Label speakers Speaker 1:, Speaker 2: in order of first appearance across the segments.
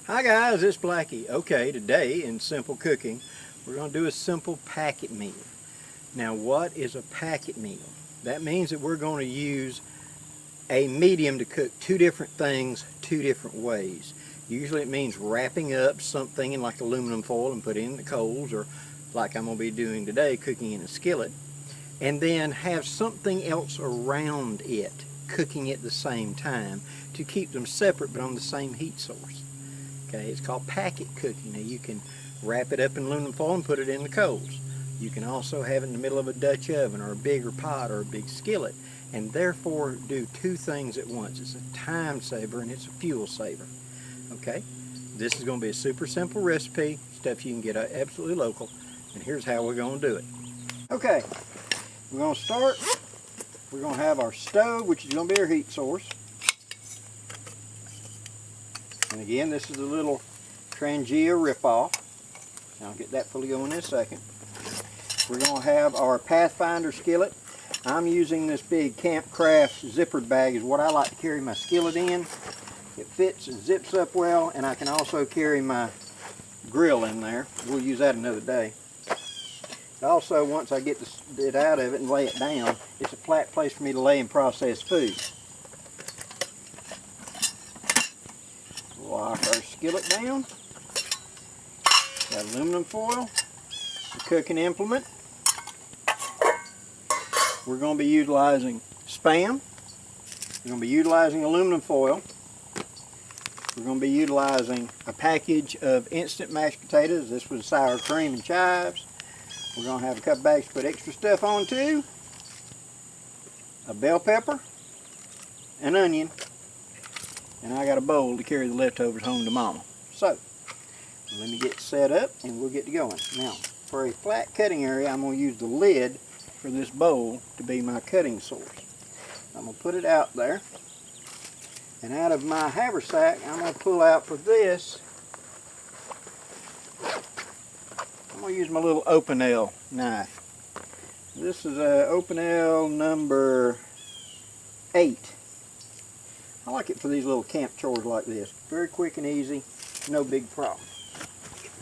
Speaker 1: Hi guys, it's Blackie. Okay, today in Simple Cooking, we're going to do a simple packet meal. Now what is a packet meal? That means that we're going to use a medium to cook two different things two different ways. Usually it means wrapping up something in like aluminum foil and put it in the coals, or like I'm going to be doing today, cooking in a skillet, and then have something else around it cooking at the same time to keep them separate but on the same heat source. Okay, it's called packet cooking. Now you can wrap it up in aluminum foil and put it in the coals. You can also have it in the middle of a Dutch oven or a bigger pot or a big skillet, and therefore do two things at once. It's a time saver and it's a fuel saver. Okay, this is going to be a super simple recipe, stuff you can get absolutely local, and here's how we're going to do it. Okay, we're going to start. We're going to have our stove, which is going to be our heat source. And again, this is a little Trangia ripoff. I'll get that fully going in a second. We're going to have our Pathfinder skillet. I'm using this big Campfire zippered bag is what I like to carry my skillet in. It fits and zips up well, and I can also carry my grill in there. We'll use that another day. Also, once I get it out of it and lay it down, it's a flat place for me to lay and process food. Lock our skillet down. Got aluminum foil, the cooking implement. We're going to be utilizing Spam. We're going to be utilizing aluminum foil. We're going to be utilizing a package of instant mashed potatoes. This was sour cream and chives. We're going to have a couple bags to put extra stuff on too. A bell pepper, an onion, and I got a bowl to carry the leftovers home to Mama. So, let me get set up and we'll get to going. Now, for a flat cutting area, I'm going to use the lid for this bowl to be my cutting source. I'm going to put it out there. And out of my haversack, I'm going to pull out for this. I'm going to use my little Opinel knife. This is a Opinel number 8. I like it for these little camp chores like this. Very quick and easy, no big problem.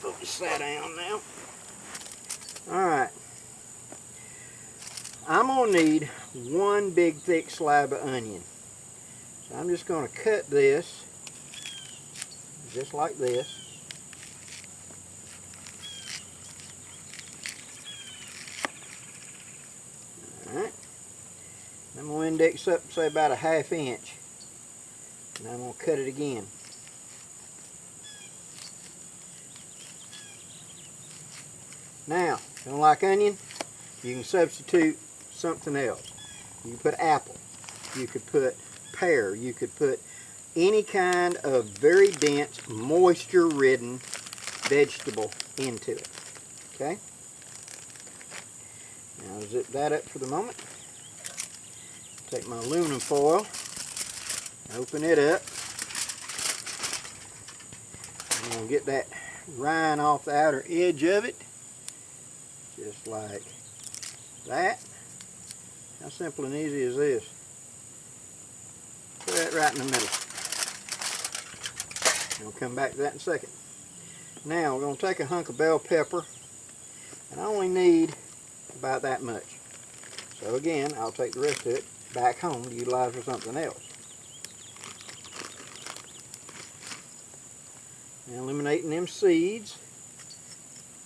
Speaker 1: Put this down now. Alright. I'm going to need one big thick slab of onion. So I'm just going to cut this just like this. Alright. I'm going to index up, say about a ½ inch. And I'm going to cut it again. Now, if you don't like onion, you can substitute something else. You can put apple, you could put pear, you could put any kind of very dense, moisture-ridden vegetable into it. Okay? Now zip that up for the moment. Take my aluminum foil, open it up. I'm going to get that rind off the outer edge of it. Just like that. How simple and easy is this? Put that right in the middle. We'll come back to that in a second. Now we're going to take a hunk of bell pepper, and I only need about that much. So again, I'll take the rest of it back home to utilize for something else. Now eliminating them seeds,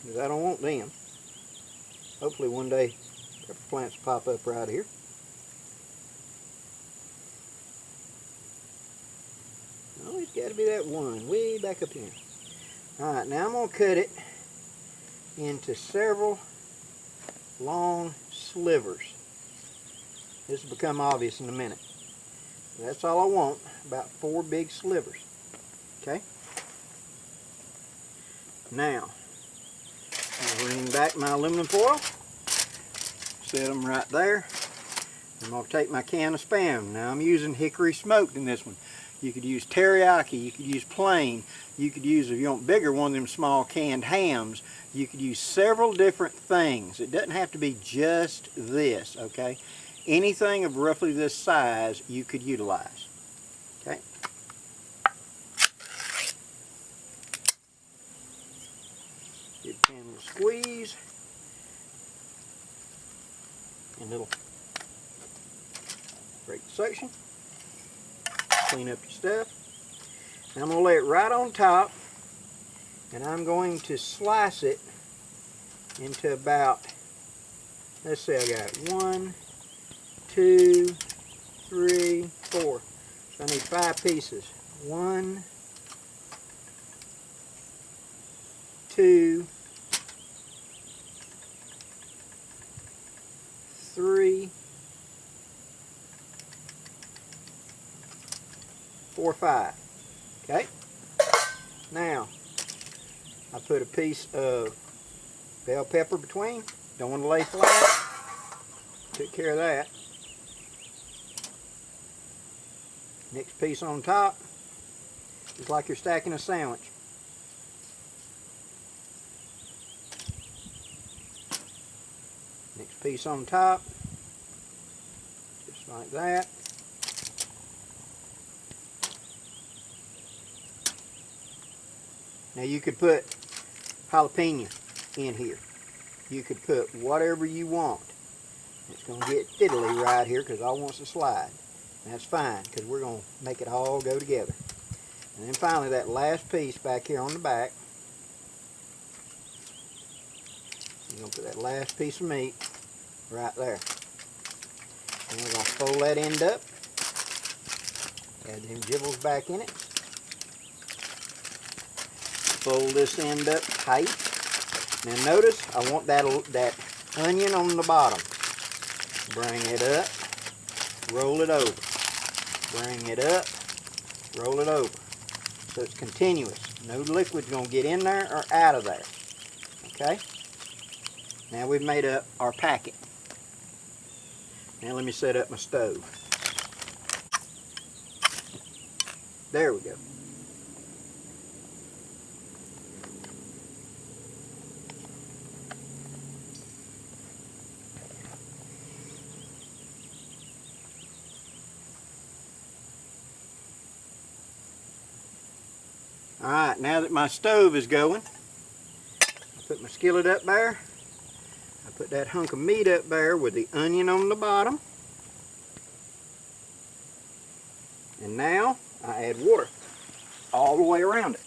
Speaker 1: because I don't want them. Hopefully one day pepper plants will pop up right here. Oh, it's got to be that one way back up here. Alright, now I'm going to cut it into several long slivers. This will become obvious in a minute. That's all I want, about 4 big slivers. Okay? Now, I'll bring back my aluminum foil, set them right there. I'm going to take my can of Spam. Now I'm using hickory smoked in this one. You could use teriyaki, you could use plain, you could use, if you want bigger, one of them small canned hams. You could use several different things. It doesn't have to be just this, okay? Anything of roughly this size you could utilize, okay? and we'll squeeze, and it'll break the suction. Clean up your stuff. And I'm going to lay it right on top, and I'm going to slice it into about, let's say I got 1, 2, 3, 4. So I need 5 pieces. 1, 2, 3, 4, 5. Okay. Now I put a piece of bell pepper between. Don't want to lay flat. Took care of that. Next piece on top, just like you're stacking a sandwich. Next piece on top, just like that. Now you could put jalapeno in here. You could put whatever you want. It's going to get fiddly right here because I want to slide. And that's fine because we're going to make it all go together. And then finally that last piece back here on the back. You're going to put that last piece of meat right there. And we're going to fold that end up. Add them gibbles back in it. Fold this end up tight. Now notice I want that onion on the bottom. Bring it up, roll it over. Bring it up, roll it over. So it's continuous. No liquid's going to get in there or out of there. Okay? Now we've made up our packet. Now let me set up my stove. There we go. Alright, now that my stove is going, I put my skillet up there. I put that hunk of meat up there with the onion on the bottom. And now I add water all the way around it.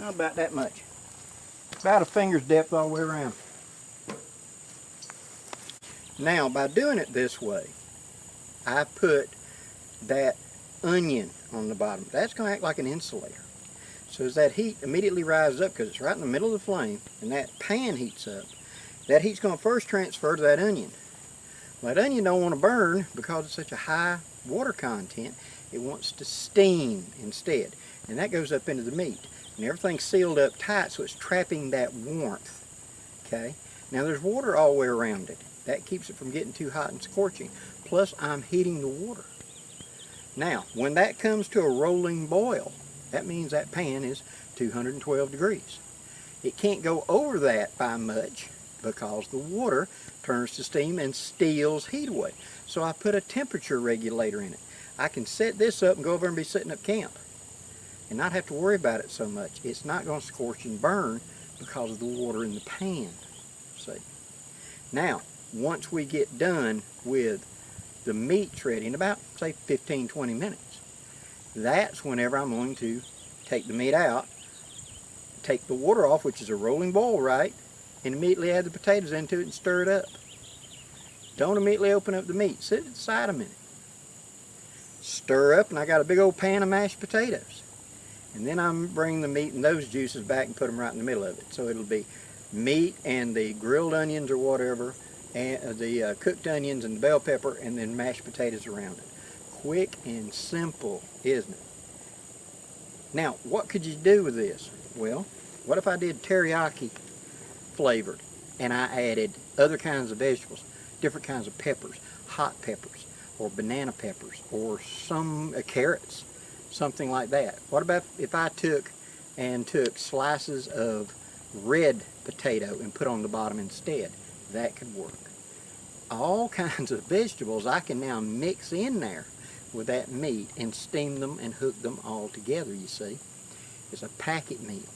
Speaker 1: About that much. About a finger's depth all the way around. Now, by doing it this way, I put that onion on the bottom. That's going to act like an insulator. So as that heat immediately rises up, because it's right in the middle of the flame, and that pan heats up, that heat's going to first transfer to that onion. Well, that onion don't want to burn because it's such a high water content. It wants to steam instead. And that goes up into the meat. And everything's sealed up tight, so it's trapping that warmth. Okay? Now there's water all the way around it. That keeps it from getting too hot and scorching. Plus I'm heating the water. Now, when that comes to a rolling boil, that means that pan is 212 degrees. It can't go over that by much because the water turns to steam and steals heat away. So I put a temperature regulator in it. I can set this up and go over and be setting up camp and not have to worry about it so much. It's not going to scorch and burn because of the water in the pan. See? Now, once we get done with the meat ready in about, say, 15-20 minutes, that's whenever I'm going to take the meat out, take the water off, which is a rolling boil, right, and immediately add the potatoes into it and stir it up. Don't immediately open up the meat. Sit at the side a minute. Stir up, and I got a big old pan of mashed potatoes. And then I'm bringing the meat and those juices back and put them right in the middle of it. So it'll be meat and the grilled onions or whatever, and the cooked onions and the bell pepper, and then mashed potatoes around it. Quick and simple, isn't it? Now, what could you do with this? Well, what if I did teriyaki flavored and I added other kinds of vegetables, different kinds of peppers, hot peppers, or banana peppers, or some carrots, something like that? What about if I took slices of red potato and put on the bottom instead. That could work. All kinds of vegetables I can now mix in there with that meat and steam them and hook them all together, you see. It's a packet meal.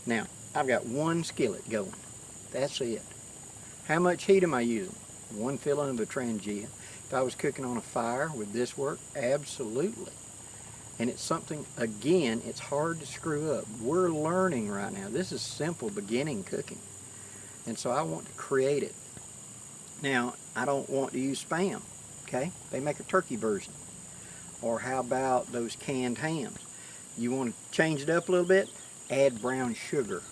Speaker 1: Now, I've got one skillet going. That's it. How much heat am I using? One filling of a Trangia. If I was cooking on a fire, would this work? Absolutely. And it's something, again, it's hard to screw up. We're learning right now. This is simple beginning cooking. And so I want to create it. Now, I don't want to use Spam, okay? They make a turkey version. Or how about those canned hams? You want to change it up a little bit? Add brown sugar.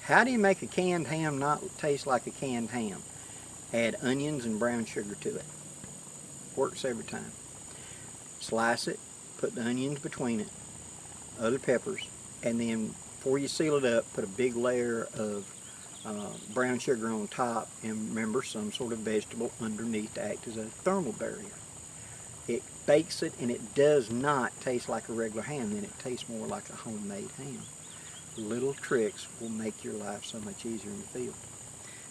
Speaker 1: How do you make a canned ham not taste like a canned ham? Add onions and brown sugar to it. Works every time. Slice it, put the onions between it, other peppers, and then before you seal it up, put a big layer of brown sugar on top, and remember, some sort of vegetable underneath to act as a thermal barrier. It bakes it, and it does not taste like a regular ham, then it tastes more like a homemade ham. Little tricks will make your life so much easier in the field.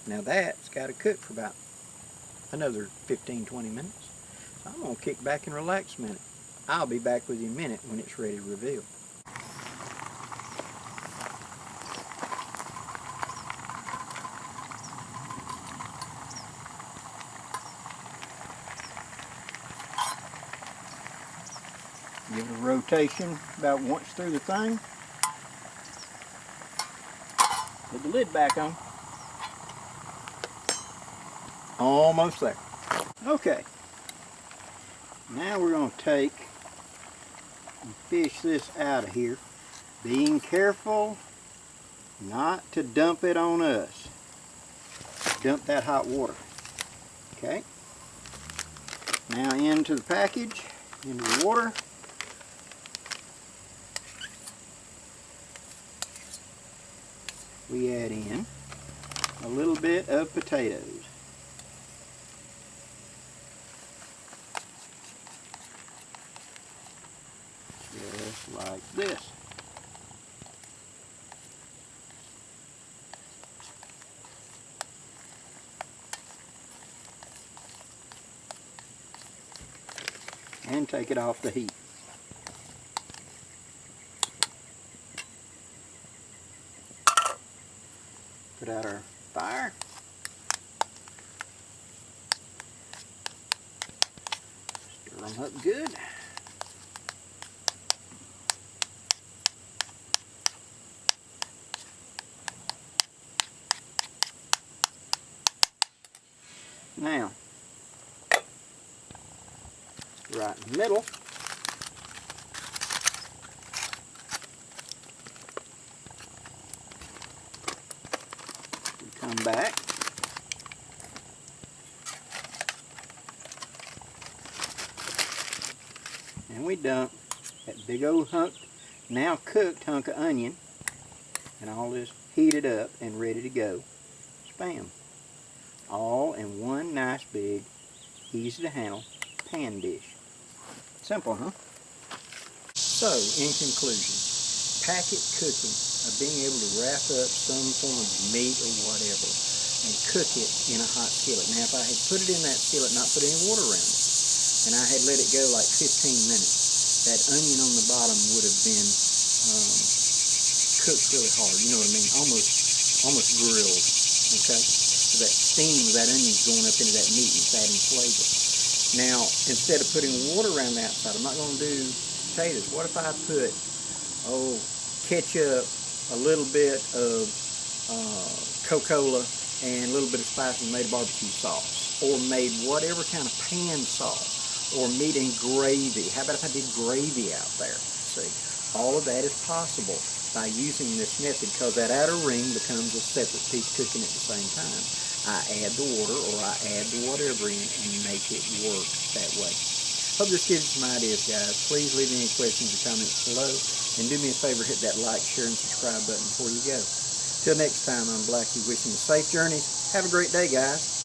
Speaker 1: Now that's got to cook for about another 15-20 minutes. So I'm going to kick back and relax a minute. I'll be back with you in a minute when it's ready to reveal. Give it a rotation about once through the thing. Put the lid back on. Almost there. Okay. Now we're going to take and fish this out of here. Being careful not to dump it on us. Dump that hot water. Okay. Now into the package, into the water. We add in a little bit of potatoes. Just like this. And take it off the heat. Put out our fire. Stir them up good. Now, right in the middle, we come back, and we dump that big old hunk, now cooked hunk of onion, and all this heated up and ready to go. Spam. All in one nice big, easy to handle pan dish. Simple, huh? So, in conclusion, packet cooking of being able to wrap up some form of meat or whatever and cook it in a hot skillet. Now, if I had put it in that skillet, not put any water around it, and I had let it go like 15 minutes, that onion on the bottom would have been cooked really hard. You know what I mean? Almost grilled. Okay? So that steam of that onion is going up into that meat and it's adding flavor. Now, instead of putting water around the outside, I'm not going to do potatoes. What if I put, ketchup, a little bit of Coca-Cola, and a little bit of spice and made barbecue sauce, or made whatever kind of pan sauce, or meat and gravy. How about if I did gravy out there? See, all of that is possible by using this method, because that outer ring becomes a separate piece cooking at the same time. I add the water or I add the whatever in and make it work that way. Hope this gives you some ideas, guys. Please leave any questions or comments below, and do me a favor, hit that like, share, and subscribe button before you go. Till next time, I'm Blackie, wishing you safe journeys. Have a great day, guys.